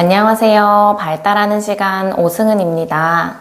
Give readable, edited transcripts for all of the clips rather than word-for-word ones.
안녕하세요. 발달하는 시간 오승은입니다.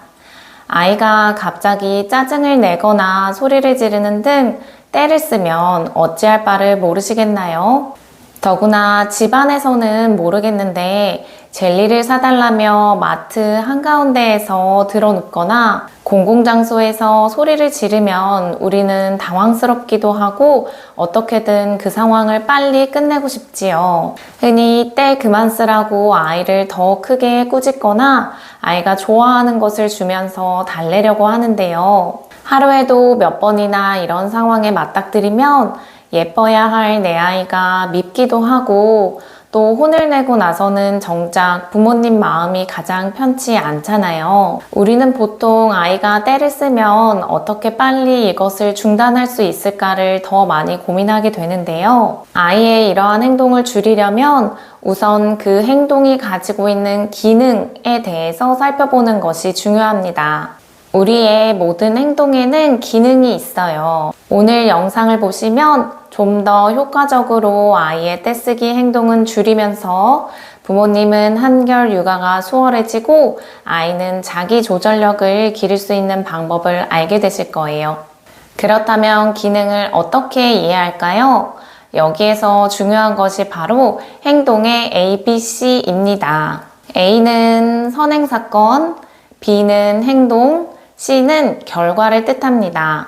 아이가 갑자기 짜증을 내거나 소리를 지르는 등 때를 쓰면 어찌할 바를 모르시겠나요? 더구나 집안에서는 모르겠는데 젤리를 사달라며 마트 한가운데에서 들어눕거나 공공장소에서 소리를 지르면 우리는 당황스럽기도 하고 어떻게든 그 상황을 빨리 끝내고 싶지요. 흔히 때 그만 쓰라고 아이를 더 크게 꾸짖거나 아이가 좋아하는 것을 주면서 달래려고 하는데요. 하루에도 몇 번이나 이런 상황에 맞닥뜨리면 예뻐야 할 내 아이가 밉기도 하고 또 혼을 내고 나서는 정작 부모님 마음이 가장 편치 않잖아요. 우리는 보통 아이가 때를 쓰면 어떻게 빨리 이것을 중단할 수 있을까를 더 많이 고민하게 되는데요. 아이의 이러한 행동을 줄이려면 우선 그 행동이 가지고 있는 기능에 대해서 살펴보는 것이 중요합니다. 우리의 모든 행동에는 기능이 있어요. 오늘 영상을 보시면 좀 더 효과적으로 아이의 떼쓰기 행동은 줄이면서 부모님은 한결 육아가 수월해지고 아이는 자기 조절력을 기를 수 있는 방법을 알게 되실 거예요. 그렇다면 기능을 어떻게 이해할까요? 여기에서 중요한 것이 바로 행동의 ABC입니다. A는 선행사건, B는 행동, C는 결과를 뜻합니다.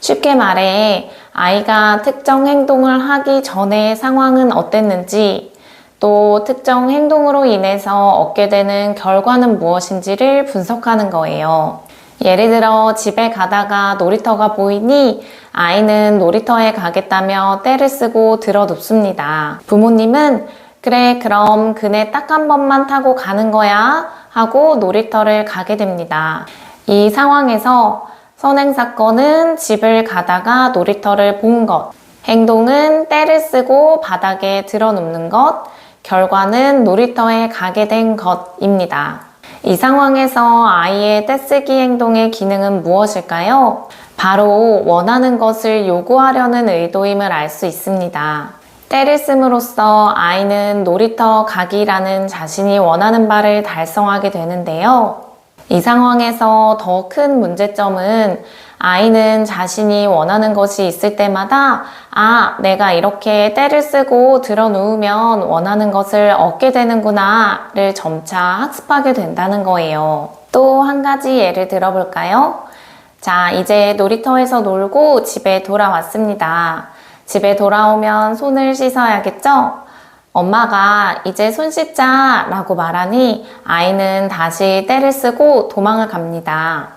쉽게 말해 아이가 특정 행동을 하기 전의 상황은 어땠는지 또 특정 행동으로 인해서 얻게 되는 결과는 무엇인지를 분석하는 거예요. 예를 들어 집에 가다가 놀이터가 보이니 아이는 놀이터에 가겠다며 떼를 쓰고 들어 눕습니다. 부모님은 그래 그럼 그네 딱 한 번만 타고 가는 거야 하고 놀이터를 가게 됩니다. 이 상황에서 선행사건은 집을 가다가 놀이터를 본 것, 행동은 떼를 쓰고 바닥에 들어눕는 것, 결과는 놀이터에 가게 된 것입니다. 이 상황에서 아이의 떼쓰기 행동의 기능은 무엇일까요? 바로 원하는 것을 요구하려는 의도임을 알 수 있습니다. 떼를 씀으로써 아이는 놀이터 가기라는 자신이 원하는 바를 달성하게 되는데요. 이 상황에서 더 큰 문제점은 아이는 자신이 원하는 것이 있을 때마다 내가 이렇게 떼를 쓰고 들어 누우면 원하는 것을 얻게 되는구나를 점차 학습하게 된다는 거예요. 또 한 가지 예를 들어볼까요? 자, 이제 놀이터에서 놀고 집에 돌아왔습니다. 집에 돌아오면 손을 씻어야겠죠? 엄마가 이제 손 씻자 라고 말하니 아이는 다시 떼를 쓰고 도망을 갑니다.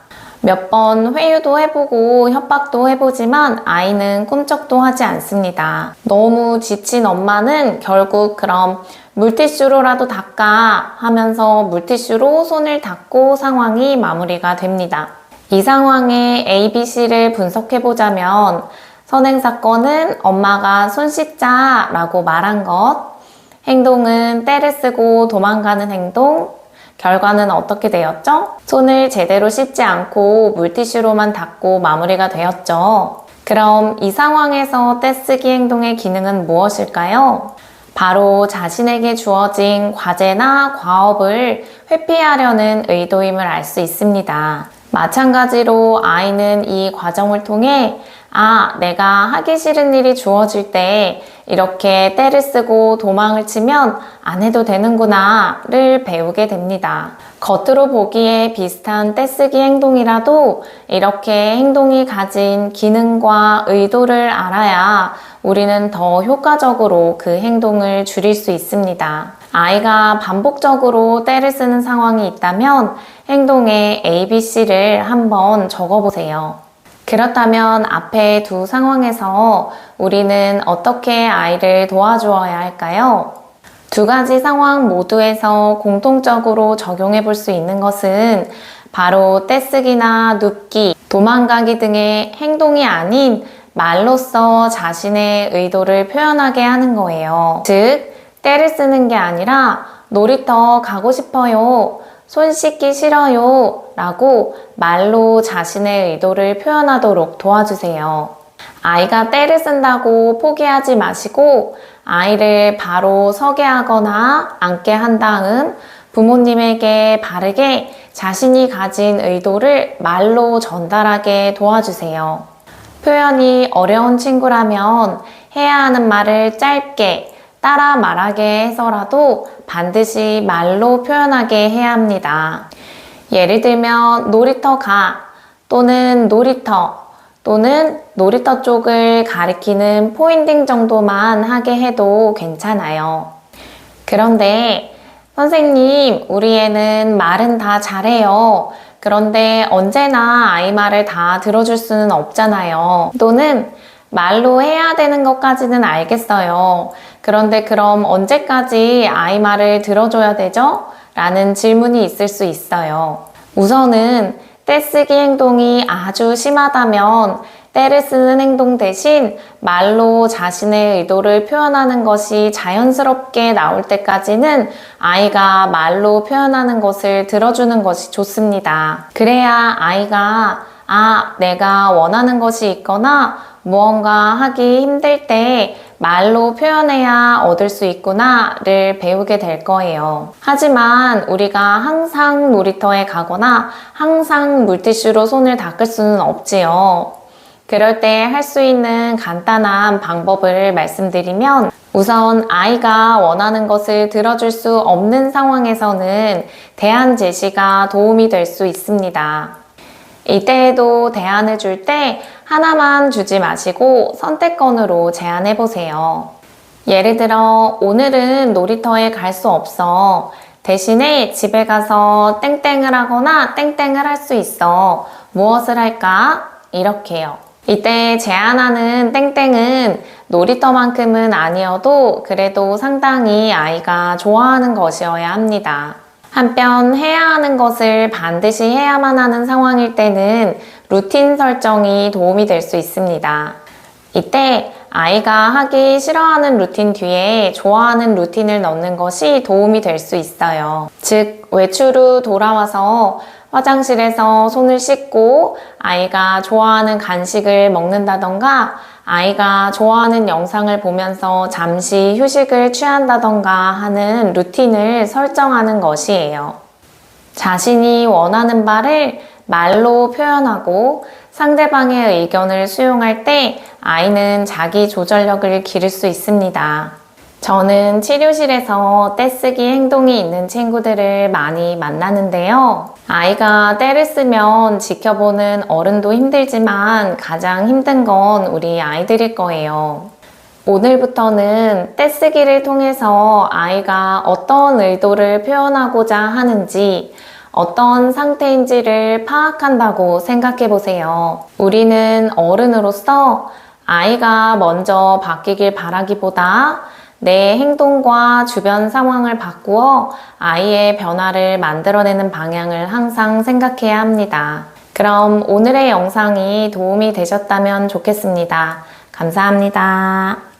몇 번 회유도 해보고 협박도 해보지만 아이는 꿈쩍도 하지 않습니다. 너무 지친 엄마는 결국 그럼 물티슈로라도 닦아 하면서 물티슈로 손을 닦고 상황이 마무리가 됩니다. 이 상황의 ABC를 분석해보자면 선행사건은 엄마가 손 씻자 라고 말한 것, 행동은 떼를 쓰고 도망가는 행동, 결과는 어떻게 되었죠? 손을 제대로 씻지 않고 물티슈로만 닦고 마무리가 되었죠. 그럼 이 상황에서 떼쓰기 행동의 기능은 무엇일까요? 바로 자신에게 주어진 과제나 과업을 회피하려는 의도임을 알 수 있습니다. 마찬가지로 아이는 이 과정을 통해 내가 하기 싫은 일이 주어질 때 이렇게 떼를 쓰고 도망을 치면 안 해도 되는구나를 배우게 됩니다. 겉으로 보기에 비슷한 떼쓰기 행동이라도 이렇게 행동이 가진 기능과 의도를 알아야 우리는 더 효과적으로 그 행동을 줄일 수 있습니다. 아이가 반복적으로 떼를 쓰는 상황이 있다면 행동의 ABC를 한번 적어보세요. 그렇다면 앞에 두 상황에서 우리는 어떻게 아이를 도와주어야 할까요? 두 가지 상황 모두에서 공통적으로 적용해 볼 수 있는 것은 바로 떼쓰기나 눕기, 도망가기 등의 행동이 아닌 말로써 자신의 의도를 표현하게 하는 거예요. 즉, 떼를 쓰는 게 아니라 놀이터 가고 싶어요. 손 씻기 싫어요 라고 말로 자신의 의도를 표현하도록 도와주세요. 아이가 떼를 쓴다고 포기하지 마시고 아이를 바로 서게 하거나 앉게 한 다음 부모님에게 바르게 자신이 가진 의도를 말로 전달하게 도와주세요. 표현이 어려운 친구라면 해야 하는 말을 짧게 따라 말하게 해서라도 반드시 말로 표현하게 해야 합니다. 예를 들면 놀이터 가 또는 놀이터 또는 놀이터 쪽을 가리키는 포인팅 정도만 하게 해도 괜찮아요. 그런데 선생님, 우리 애는 말은 다 잘해요. 그런데 언제나 아이 말을 다 들어줄 수는 없잖아요. 또는 말로 해야 되는 것까지는 알겠어요. 그런데 그럼 언제까지 아이 말을 들어줘야 되죠? 라는 질문이 있을 수 있어요. 우선은 떼쓰기 행동이 아주 심하다면 떼를 쓰는 행동 대신 말로 자신의 의도를 표현하는 것이 자연스럽게 나올 때까지는 아이가 말로 표현하는 것을 들어주는 것이 좋습니다. 그래야 아이가 내가 원하는 것이 있거나 무언가 하기 힘들 때 말로 표현해야 얻을 수 있구나를 배우게 될 거예요. 하지만 우리가 항상 놀이터에 가거나 항상 물티슈로 손을 닦을 수는 없지요. 그럴 때 할 수 있는 간단한 방법을 말씀드리면 우선 아이가 원하는 것을 들어줄 수 없는 상황에서는 대안 제시가 도움이 될 수 있습니다. 이때에도 대안을 줄 때 하나만 주지 마시고 선택권으로 제안해 보세요. 예를 들어 오늘은 놀이터에 갈 수 없어. 대신에 집에 가서 땡땡을 하거나 땡땡을 할 수 있어. 무엇을 할까? 이렇게요. 이때 제안하는 땡땡은 놀이터만큼은 아니어도 그래도 상당히 아이가 좋아하는 것이어야 합니다. 한편 해야 하는 것을 반드시 해야만 하는 상황일 때는 루틴 설정이 도움이 될 수 있습니다. 이때 아이가 하기 싫어하는 루틴 뒤에 좋아하는 루틴을 넣는 것이 도움이 될 수 있어요. 즉, 외출 후 돌아와서 화장실에서 손을 씻고 아이가 좋아하는 간식을 먹는다던가 아이가 좋아하는 영상을 보면서 잠시 휴식을 취한다던가 하는 루틴을 설정하는 것이에요. 자신이 원하는 바를 말로 표현하고 상대방의 의견을 수용할 때 아이는 자기 조절력을 기를 수 있습니다. 저는 치료실에서 떼쓰기 행동이 있는 친구들을 많이 만나는데요. 아이가 떼를 쓰면 지켜보는 어른도 힘들지만 가장 힘든 건 우리 아이들일 거예요. 오늘부터는 떼쓰기를 통해서 아이가 어떤 의도를 표현하고자 하는지 어떤 상태인지를 파악한다고 생각해 보세요. 우리는 어른으로서 아이가 먼저 바뀌길 바라기보다 내 행동과 주변 상황을 바꾸어 아이의 변화를 만들어내는 방향을 항상 생각해야 합니다. 그럼 오늘의 영상이 도움이 되셨다면 좋겠습니다. 감사합니다.